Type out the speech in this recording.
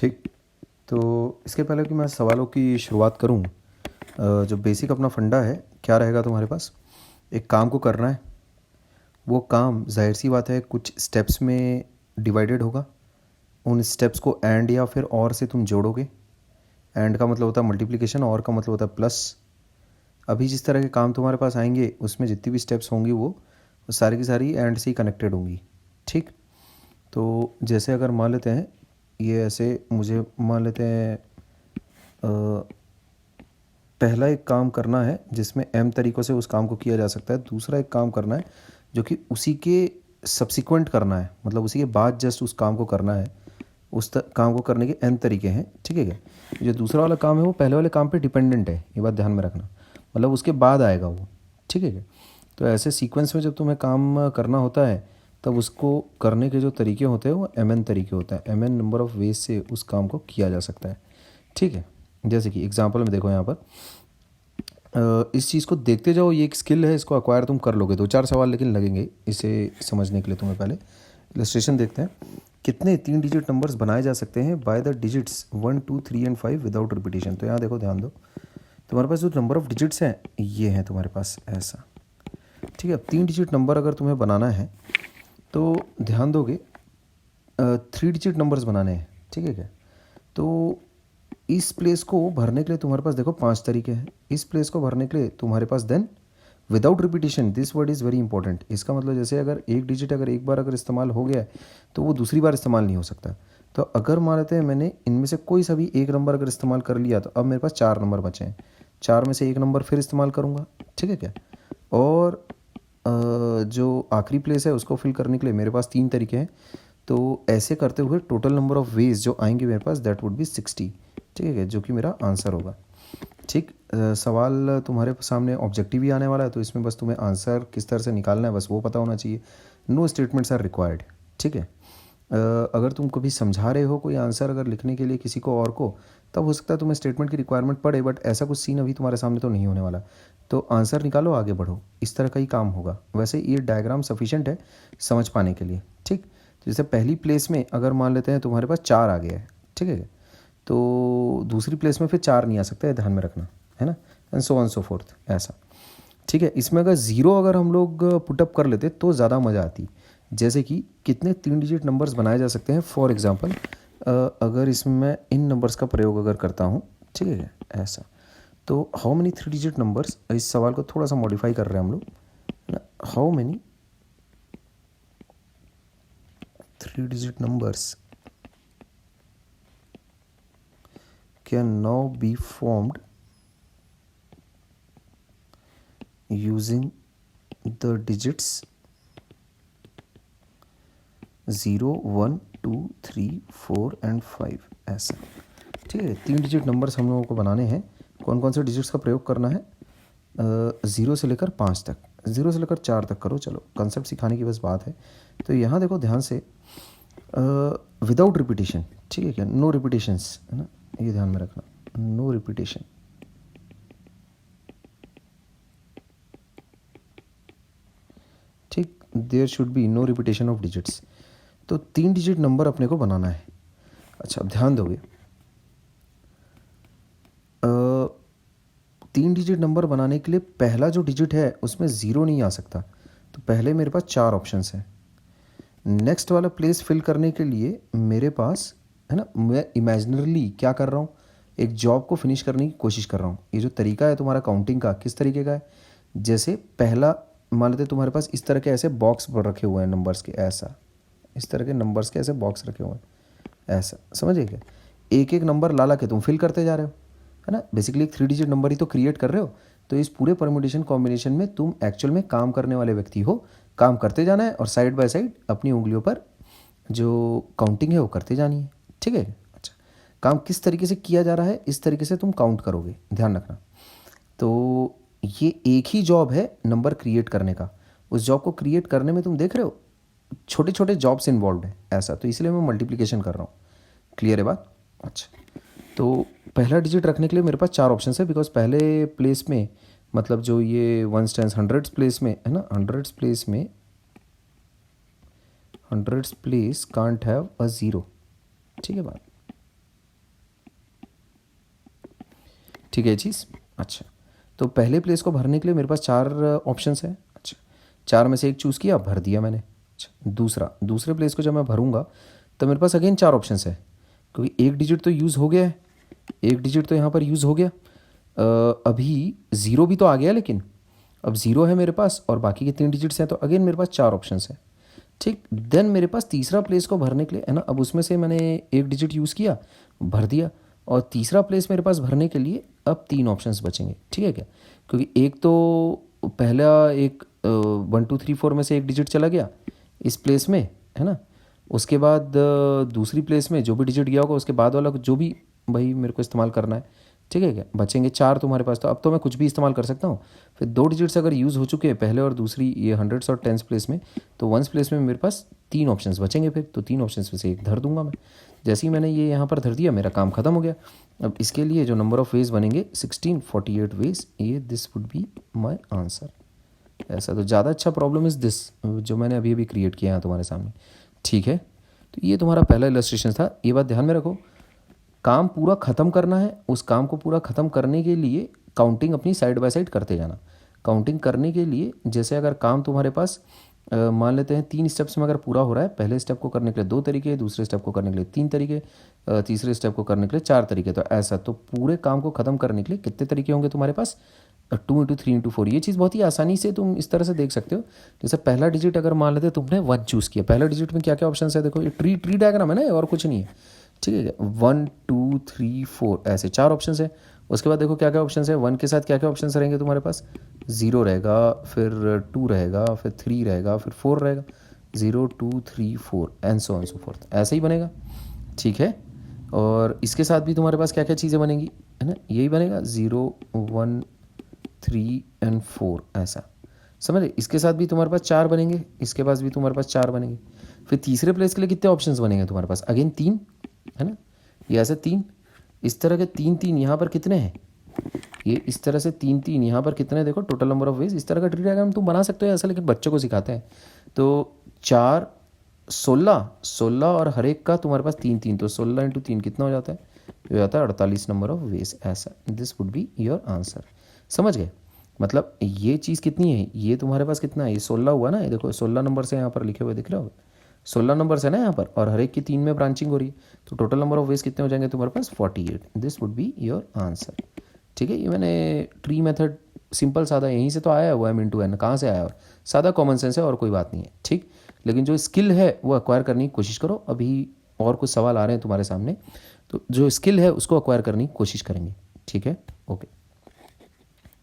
ठीक। तो इसके पहले कि मैं सवालों की शुरुआत करूं, जो बेसिक अपना फंडा है क्या रहेगा तुम्हारे पास। एक काम को करना है, वो काम जाहिर सी बात है कुछ स्टेप्स में डिवाइडेड होगा। उन स्टेप्स को एंड या फिर और से तुम जोड़ोगे। एंड का मतलब होता है मल्टीप्लिकेशन, और का मतलब होता है प्लस। अभी जिस तरह के काम तुम्हारे पास आएंगे उसमें जितनी भी स्टेप्स होंगी वो सारी की सारी एंड से ही कनेक्टेड होंगी। ठीक। तो जैसे अगर मान लेते हैं ये ऐसे, मुझे मान लेते हैं पहला एक काम करना है जिसमें m तरीक़ों से उस काम को किया जा सकता है। दूसरा एक काम करना है जो कि उसी के सब्सिक्वेंट करना है, मतलब उसी के बाद जस्ट उस काम को करना है। काम को करने के n तरीके हैं। ठीक है क्या। जो दूसरा वाला काम है वो पहले वाले काम पे डिपेंडेंट है, ये बात ध्यान में रखना, मतलब उसके बाद आएगा वो। ठीक है क्या। तो ऐसे सीक्वेंस में जब तुम्हें काम करना होता है तब उसको करने के जो तरीके होते हैं वो mn तरीके होते हैं। mn नंबर ऑफ़ वेज से उस काम को किया जा सकता है। ठीक है। जैसे कि एग्जांपल में देखो यहाँ पर इस चीज़ को देखते जाओ, ये एक स्किल है, इसको अक्वायर तुम कर लोगे। 2-4 सवाल लेकिन लगेंगे इसे समझने के लिए तुम्हें। पहले इलस्ट्रेशन देखते हैं। कितने 3 डिजिट नंबर्स बनाए जा सकते हैं by the digits 1, 2, 3 and 5 without repetition. तो यहाँ देखो, ध्यान दो, तुम्हारे पास जो नंबर ऑफ डिजिट्स हैं ये हैं तुम्हारे पास ऐसा। ठीक है। अब 3 डिजिट नंबर अगर तुम्हें बनाना है तो ध्यान दोगे 3 डिजिट नंबर्स बनाने हैं। ठीक है क्या। तो इस प्लेस को भरने के लिए तुम्हारे पास देखो 5 तरीके हैं। इस प्लेस को भरने के लिए तुम्हारे पास then without repetition, this word is very important. इसका मतलब जैसे अगर एक डिजिट अगर एक बार अगर इस्तेमाल हो गया है तो वो दूसरी बार इस्तेमाल नहीं हो सकता। तो अगर मान लेते हैं मैंने इनमें से कोई सा भी एक नंबर अगर इस्तेमाल कर लिया तो अब मेरे पास 4 नंबर बचे हैं। 4 में से एक नंबर फिर इस्तेमाल करूँगा। ठीक है क्या। और जो आखिरी प्लेस है उसको फिल करने के लिए मेरे पास 3 तरीके हैं। तो ऐसे करते हुए टोटल नंबर ऑफ़ वेज जो आएंगे मेरे पास दैट वुड बी 60। ठीक है, जो कि मेरा आंसर होगा। ठीक। सवाल तुम्हारे सामने ऑब्जेक्टिव ही आने वाला है, तो इसमें बस तुम्हें आंसर किस तरह से निकालना है बस वो पता होना चाहिए। No statements are required. ठीक है। अगर तुम कभी समझा रहे हो कोई आंसर अगर लिखने के लिए किसी को और को, तब हो सकता है तुम्हें स्टेटमेंट की रिक्वायरमेंट पड़े, बट ऐसा कुछ सीन अभी तुम्हारे सामने तो नहीं होने वाला। तो आंसर निकालो, आगे बढ़ो, इस तरह का ही काम होगा। वैसे ये डायग्राम सफिशेंट है समझ पाने के लिए। ठीक। जैसे पहली प्लेस में अगर मान लेते हैं तुम्हारे पास 4 आ गया है। ठीक है। तो दूसरी प्लेस में फिर 4 नहीं आ सकता है, ध्यान में रखना है ना। And so on so fourth ऐसा। ठीक है। इसमें अगर 0 अगर हम लोग पुटअप कर लेते तो ज़्यादा मज़ा आती। जैसे कि कितने 3 डिजिट नंबर्स बनाए जा सकते हैं। फॉर एग्जांपल अगर इसमें मैं इन नंबर्स का प्रयोग अगर करता हूँ, ठीक है ऐसा, तो हाउ मेनी 3 डिजिट नंबर्स, इस सवाल को थोड़ा सा मॉडिफाई कर रहे हैं हम लोग, है ना। How many 3 digit numbers can now be formed using the digits 0, 1, 2, 3, 4 and 5 ऐसा। ठीक है। 3 डिजिट नंबर्स हम लोगों को बनाने हैं। कौन कौन से डिजिट्स का प्रयोग करना है। 0 से लेकर 5 तक, 0 से लेकर 4 तक करो। चलो, कंसेप्ट सिखाने की बस बात है। तो यहाँ देखो ध्यान से, विदाउट रिपीटेशन। ठीक है क्या। नो रिपीटेशंस, है ना, ये ध्यान में रखना, नो रिपीटेशन। ठीक। There should be no repetition of digits. तो 3 डिजिट नंबर अपने को बनाना है। अच्छा, अब ध्यान दोगे 3 डिजिट नंबर बनाने के लिए पहला जो डिजिट है उसमें 0 नहीं आ सकता। तो पहले मेरे पास 4 ऑप्शंस हैं। नेक्स्ट वाला प्लेस फिल करने के लिए मेरे पास, है ना, मैं इमेजिनरली क्या कर रहा हूँ, एक जॉब को फिनिश करने की कोशिश कर रहा हूँ। ये जो तरीका है तुम्हारा काउंटिंग का, किस तरीके का है। जैसे पहला मान लेते तुम्हारे पास इस तरह के ऐसे बॉक्स पर रखे हुए हैं नंबर्स के, ऐसा, इस तरह के नंबर्स के ऐसे बॉक्स रखे हुए हैं ऐसा, समझिए क्या। एक एक नंबर ला के तुम फिल करते जा रहे हो, है ना। बेसिकली एक 3 डिजिट नंबर ही तो क्रिएट कर रहे हो। तो इस पूरे परम्यूटेशन कॉम्बिनेशन में तुम एक्चुअल में काम करने वाले व्यक्ति हो। काम करते जाना है और साइड बाय साइड अपनी उंगलियों पर जो काउंटिंग है वो करते जानी है। ठीक है। अच्छा, काम किस तरीके से किया जा रहा है, इस तरीके से तुम काउंट करोगे, ध्यान रखना। तो ये एक ही जॉब है नंबर क्रिएट करने का। उस जॉब को क्रिएट करने में तुम देख रहे हो छोटे छोटे जॉब्स इन्वॉल्व है ऐसा, तो इसलिए मैं मल्टीप्लिकेशन कर रहा हूँ। क्लियर है बात। अच्छा, तो पहला डिजिट रखने के लिए मेरे पास 4 ऑप्शन है, बिकॉज पहले प्लेस में, मतलब जो ये 1s 10s 100s प्लेस में, है ना, 100s प्लेस में 100s place can't have a 0। ठीक है बात। ठीक है ये चीज़। अच्छा, तो पहले प्लेस को भरने के लिए मेरे पास 4 ऑप्शंस है। अच्छा, 4 में से एक चूज़ किया, भर दिया मैंने। अच्छा, दूसरे प्लेस को जब मैं भरूँगा तो मेरे पास अगेन 4 ऑप्शंस है, क्योंकि एक डिजिट तो यूज़ हो गया है, एक डिजिट तो यहाँ पर यूज़ हो गया। अभी ज़ीरो भी तो आ गया, लेकिन अब ज़ीरो है मेरे पास और बाकी के 3 डिजिट्स हैं, तो अगेन मेरे पास 4 ऑप्शंस हैं। ठीक, देन मेरे पास तीसरा प्लेस को भरने के लिए है ना, अब उसमें से मैंने एक डिजिट यूज़ किया, भर दिया, और तीसरा प्लेस मेरे पास भरने के लिए अब 3 ऑप्शंस बचेंगे। ठीक है क्या, क्योंकि एक तो पहला एक 1 2 3 4 में से एक डिजिट चला गया इस प्लेस में, है ना। उसके बाद दूसरी प्लेस में जो भी डिजिट गया होगा उसके बाद वाला जो भी भाई मेरे को इस्तेमाल करना है। ठीक है क्या, बचेंगे 4 तुम्हारे पास, तो अब तो मैं कुछ भी इस्तेमाल कर सकता हूँ। फिर 2 डिजिट्स अगर यूज़ हो चुके हैं पहले और दूसरी ये हंड्रेड्स और टेंस प्लेस में, तो वंस प्लेस में मेरे पास 3 ऑप्शंस बचेंगे। फिर तो 3 ऑप्शंस में से एक धर दूंगा मैं। जैसे ही मैंने ये यहाँ पर धर दिया, मेरा काम ख़त्म हो गया। अब इसके लिए जो नंबर ऑफ़ वेज बनेंगे 1648 वेज, ये this would be my answer. ऐसा तो ज़्यादा अच्छा प्रॉब्लम इज़ दिस जो मैंने अभी अभी क्रिएट किया है तुम्हारे सामने। ठीक है, तो ये तुम्हारा पहला इलस्ट्रेशन था। ये बात ध्यान में रखो, काम पूरा ख़त्म करना है, उस काम को पूरा ख़त्म करने के लिए काउंटिंग अपनी साइड बाय साइड करते जाना। काउंटिंग करने के लिए जैसे अगर काम तुम्हारे पास मान लेते हैं 3 स्टेप्स में अगर पूरा हो रहा है, पहले स्टेप को करने के लिए 2 तरीके, दूसरे स्टेप को करने के लिए 3 तरीके, तीसरे स्टेप को करने के लिए 4 तरीके, तो ऐसा तो पूरे काम को ख़त्म करने के लिए कितने तरीके होंगे तुम्हारे पास? 2 इंटू 3 इंटू 4। ये चीज़ बहुत ही आसानी से तुम इस तरह से देख सकते हो। जैसे पहला डिजिट अगर मान लेते तुमने 1 चूज़ किया, पहला डिजिट में क्या क्या ऑप्शन है देखो, ये ट्री डायग्राम है ना, और कुछ नहीं है। ठीक है, 1 2 3 4 ऐसे 4 ऑप्शन है। उसके बाद देखो क्या क्या ऑप्शन है, 1 के साथ क्या क्या ऑप्शन रहेंगे तुम्हारे पास? 0 रहेगा, फिर 2 रहेगा, फिर 3 रहेगा, फिर 4 रहेगा। 0 2 3 4 and so on so fourth, ऐसे ही बनेगा। ठीक है, और इसके साथ भी तुम्हारे पास क्या क्या चीज़ें बनेंगी, है ना, यही बनेगा 0 1 3 एंड 4 ऐसा, समझ। इसके साथ भी तुम्हारे पास 4 बनेंगे, इसके पास भी तुम्हारे पास 4 बनेंगे। फिर तीसरे प्लेस के लिए कितने ऑप्शंस बनेंगे तुम्हारे पास? अगेन 3, है ना, ये ऐसे 3, इस तरह के 3 3 यहाँ पर कितने हैं? ये इस तरह से 3 3 यहाँ पर कितने, देखो टोटल नंबर ऑफ वेज। इस तरह का ट्री डायग्राम तुम बना सकते हो ऐसा, लेकिन बच्चों को सिखाते हैं। तो 4 16 और हर एक का तुम्हारे पास 3 3, तो 16 इंटू 3 कितना हो जाता है? ये हो जाता है 48 नंबर ऑफ वेज। ऐसा, this would be your answer. समझ गए? मतलब ये चीज़ कितनी है, ये तुम्हारे पास कितना है, ये 16 हुआ ना, ये देखो 16 नंबर से यहाँ पर लिखे हुए दिख रहे हो, 16 नंबर्स है ना यहाँ पर, और हर एक की 3 में ब्रांचिंग हो रही है, तो टोटल नंबर ऑफ वेज कितने हो जाएंगे तुम्हारे पास? 48। This would be your answer. ठीक है, ये मैंने ट्री मेथड सिंपल सादा यहीं से तो आया हुआ है, M into N कहाँ से आया, और सादा कॉमन सेंस है और कोई बात नहीं है। ठीक, लेकिन जो स्किल है वो अक्वायर करने की कोशिश करो। अभी और कुछ सवाल आ रहे हैं तुम्हारे सामने, तो जो स्किल है उसको अक्वायर करने की कोशिश करेंगे। ठीक है, ओके।